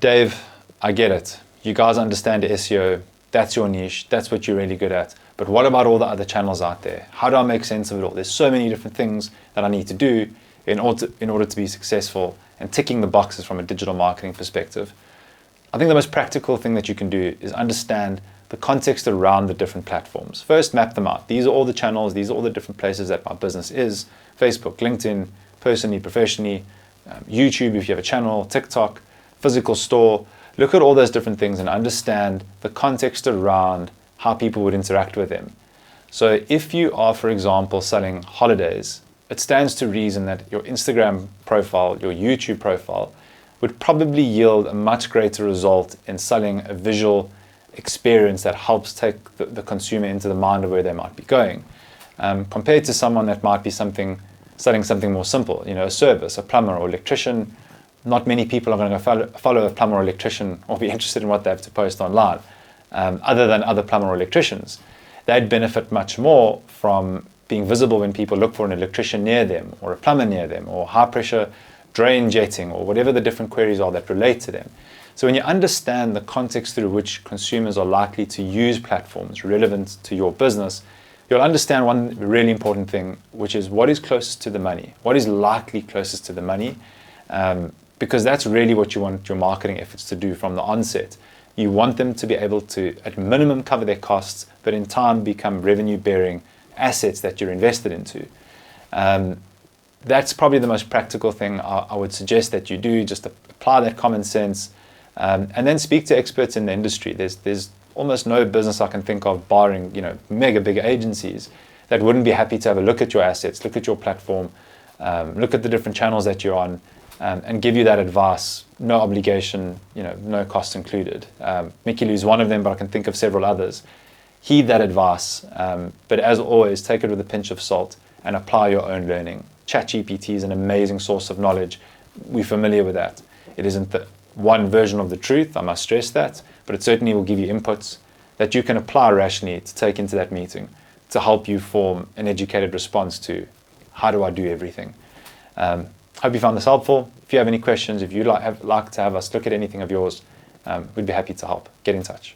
Dave, I get it. You guys understand SEO. That's your niche. That's what you're really good at. But what about all the other channels out there? How do I make sense of it all? There's so many different things that I need to do in order to be successful and ticking the boxes from a digital marketing perspective. I think the most practical thing that you can do is understand the context around the different platforms. First, map them out. These are all the channels. These are all the different places that my business is. Facebook, LinkedIn, personally, professionally, YouTube if you have a channel, TikTok, physical store. Look at all those different things and understand the context around how people would interact with them. So if you are, for example, selling holidays, it stands to reason that your Instagram profile, your YouTube profile, would probably yield a much greater result in selling a visual experience that helps take the consumer into the mind of where they might be going, compared to someone that might be selling something more simple, a service, a plumber or electrician. Not many people are going to follow a plumber or electrician or be interested in what they have to post online, other than other plumber or electricians. They'd benefit much more from being visible when people look for an electrician near them or a plumber near them or high pressure drain jetting or whatever the different queries are that relate to them. So when you understand the context through which consumers are likely to use platforms relevant to your business, you'll understand one really important thing, which is what is closest to the money, what is likely closest to the money, because that's really what you want your marketing efforts to do from the onset. You want them to be able to, at minimum, cover their costs, but in time become revenue-bearing assets that you're invested into. That's probably the most practical thing I would suggest that you do. Just apply that common sense, and then speak to experts in the industry. There's almost no business I can think of, barring mega big agencies, that wouldn't be happy to have a look at your assets, look at your platform, look at the different channels that you're on, and give you that advice, no obligation, no cost included. Mickey Lou is one of them, but I can think of several others. Heed that advice, but as always, take it with a pinch of salt and apply your own learning. ChatGPT is an amazing source of knowledge. We're familiar with that. It isn't the one version of the truth, I must stress that, but it certainly will give you inputs that you can apply rationally to take into that meeting to help you form an educated response to how do I do everything. Hope you found this helpful. If you have any questions, if you'd like to have us look at anything of yours, we'd be happy to help. Get in touch.